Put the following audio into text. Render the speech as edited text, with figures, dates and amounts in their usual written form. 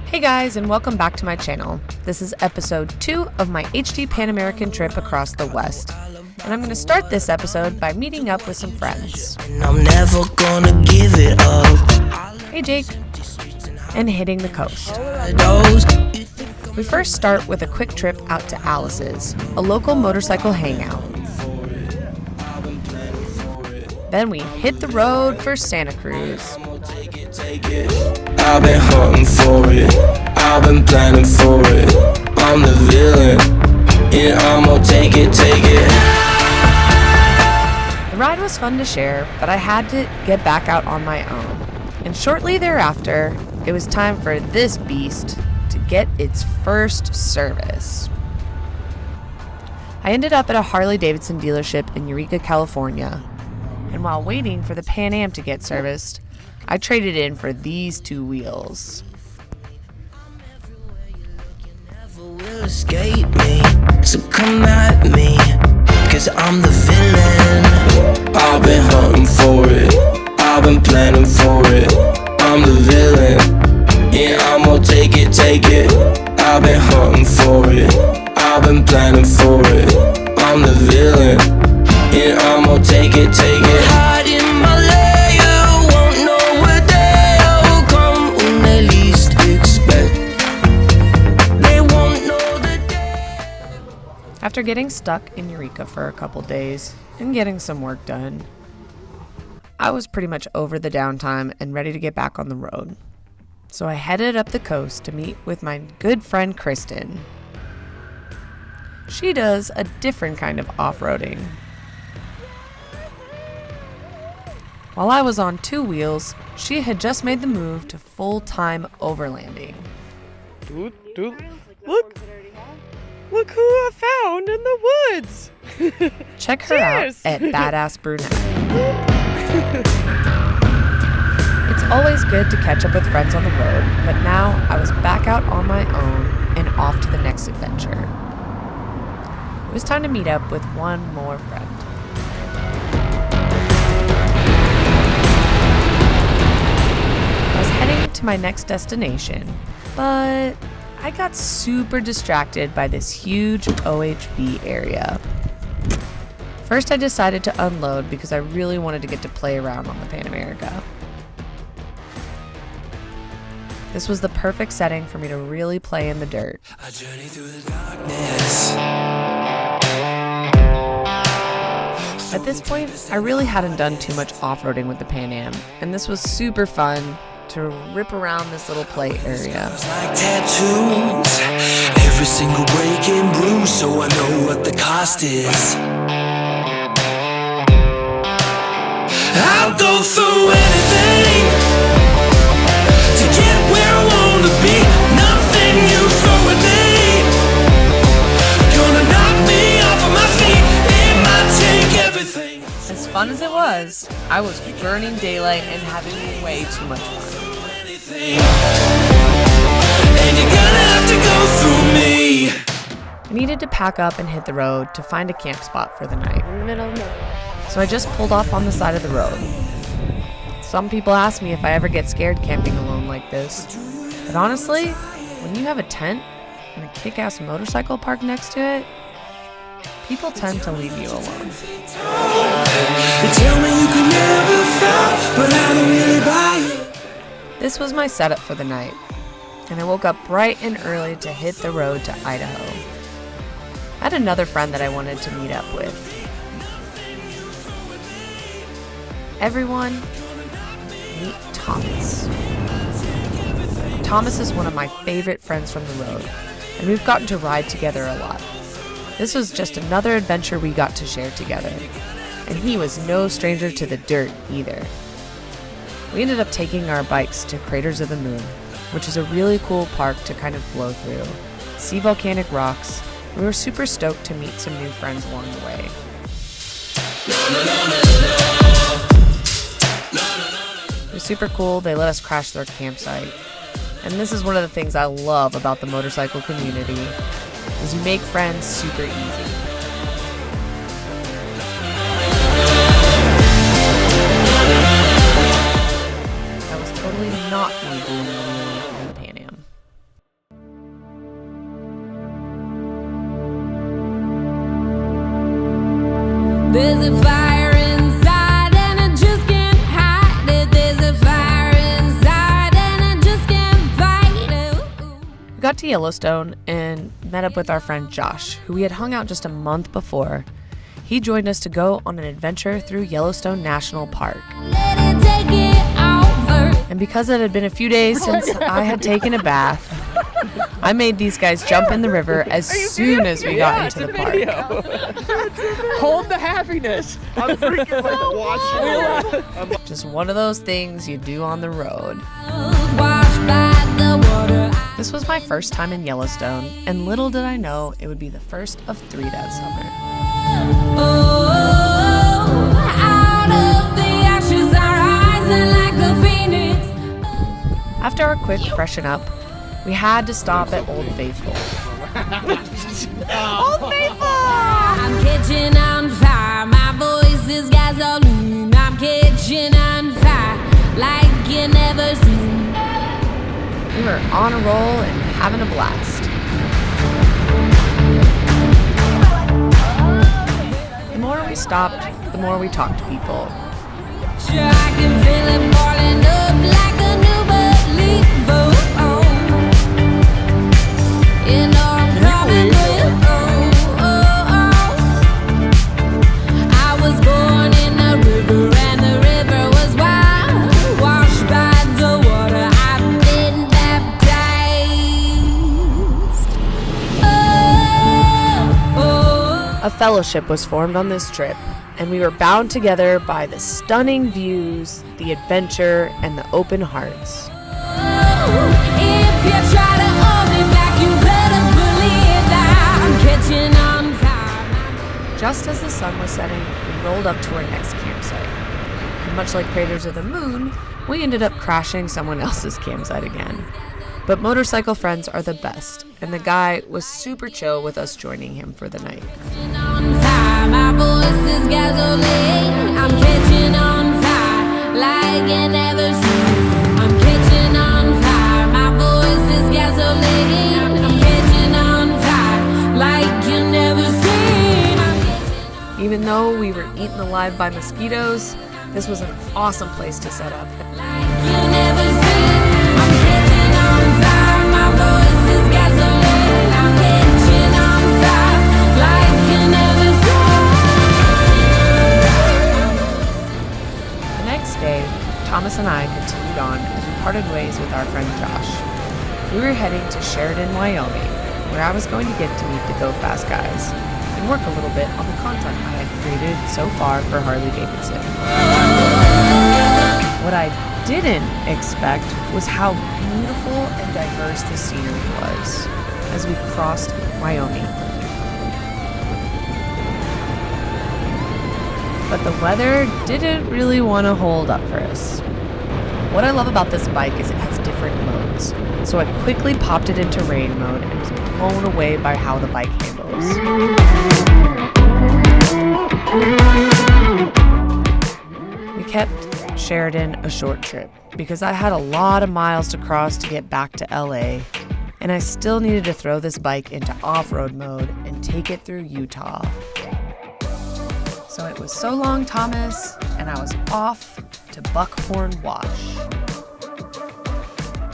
Hey guys, and welcome back to my channel. This is episode 2 of my HD Pan American trip across the West. And I'm going to start this episode by meeting up with some friends. I'm never gonna give it up. Hey Jake. And hitting the coast. We first start with a quick trip out to Alice's, a local motorcycle hangout. Then we hit the road for Santa Cruz. I've been hunting for it, I've been planning for it. I'm the villain, yeah, I'm gonna take it. The ride was fun to share, but I had to get back out on my own. And shortly thereafter, it was time for this beast to get its first service. I ended up at a Harley-Davidson dealership in Eureka, California. And while waiting for the Pan Am to get serviced, I traded in for these two wheels. Escape me, so come at me, 'cause I'm the villain. I've been hunting for it, I've been planning for it. I'm the villain, yeah, I'm gonna take it. I've been hunting for it, I've been planning for it. I'm the villain, yeah, I'm gonna take it. Hide in my lair, won't know where they'll come when they least expect. They won't know the day. After getting stuck in Eureka for a couple days and getting some work done, I was pretty much over the downtime and ready to get back on the road. So I headed up the coast to meet with my good friend Kristen. She does a different kind of off-roading. While I was on two wheels, she had just made the move to full-time overlanding. Look who I found in the woods! Check her out at Badass Brunette. It's always good to catch up with friends on the road, but now I was back out on my own and off to the next adventure. It was time to meet up with one more friend. I was heading to my next destination, but I got super distracted by this huge OHV area. First, I decided to unload because I really wanted to get to play around on the Pan America. This was the perfect setting for me to really play in the dirt. A journey through the darkness. At this point, I really hadn't done too much off-roading with the Pan Am, and this was super fun to rip around this little play area. Like tattoos, every single break and bruise, so I know what the cost is. I'll go through anything to get where I wanna be. Nothing you throw at me gonna knock me off of my feet. It might take everything. As fun as it was, I was burning daylight and having way too much fun. And you're gonna have to go through me. I needed to pack up and hit the road to find a camp spot for the night. So I just pulled off on the side of the road. Some people ask me if I ever get scared camping alone like this. But honestly, when you have a tent and a kick-ass motorcycle parked next to it, people tend to leave you alone. They tell me you can never fall, but I don't really buy it. This was my setup for the night, and I woke up bright and early to hit the road to Idaho. I had another friend that I wanted to meet up with. Everyone, meet Thomas. Thomas is one of my favorite friends from the road, and we've gotten to ride together a lot. This was just another adventure we got to share together, and he was no stranger to the dirt either. We ended up taking our bikes to Craters of the Moon, which is a really cool park to kind of blow through, see volcanic rocks. We were super stoked to meet some new friends along the way. It was super cool. They let us crash their campsite. And this is one of the things I love about the motorcycle community, is you make friends super easy. That was totally not me doing the wheelie on the Pan Am. There's a fire inside and I just can't hide it. There's a fire inside and I just can't fight it. We got to Yellowstone and met up with our friend Josh, who we had hung out just a month before. He joined us to go on an adventure through Yellowstone National Park. Let it take it over. And because it had been a few days since I had taken a bath, I made these guys jump in the river as soon as we got into the park. Hold the happiness. I'm freaking like watching. Just one of those things you do on the road. Washed by the water. This was my first time in Yellowstone, and little did I know it would be the first of 3 that summer. Out of the ashes are rising like a phoenix. After our quick freshen up, we had to stop at Old Faithful. I'm catching on fire. My voice is gasoline. I'm catching on fire like you never seen. We were on a roll and having a blast. The more we stopped, the more we talked to people. Sure, I can feel it boiling up like a new believer. You know I'm coming through. I was born in the river and the river was wild. Washed by the water, I've been baptized. A fellowship was formed on this trip, and we were bound together by the stunning views, the adventure, and the open hearts. If you try to hold me back, you better believe that I'm catching on fire. Just as the sun was setting, we rolled up to our next campsite. And much like Craters of the Moon, we ended up crashing someone else's campsite again. But motorcycle friends are the best, and the guy was super chill with us joining him for the night. Catching on fire, my voice is gasoline. I'm catching on fire like you never seen. I'm catching on fire, my voice is gasoline. I'm catching on fire like you never seen. I'm catching on Even though we were eaten alive by mosquitoes, this was an awesome place to set up. like you never seen. I'm catching on fire, my voice is gasoline. I'm catching on fire like you never seen. The next day, Thomas and I continued on as we parted ways with our friend Josh. We were heading to Sheridan, Wyoming, where I was going to get to meet the Go Fast guys and work a little bit on the content I had created so far for Harley-Davidson. What I didn't expect was how beautiful and diverse the scenery was as we crossed Wyoming. But the weather didn't really want to hold up for us. What I love about this bike is it has different modes. So I quickly popped it into rain mode and was blown away by how the bike handles. We kept Sheridan a short trip because I had a lot of miles to cross to get back to LA, and I still needed to throw this bike into off-road mode and take it through Utah. So it was so long, Thomas, and I was off to Buckhorn Wash.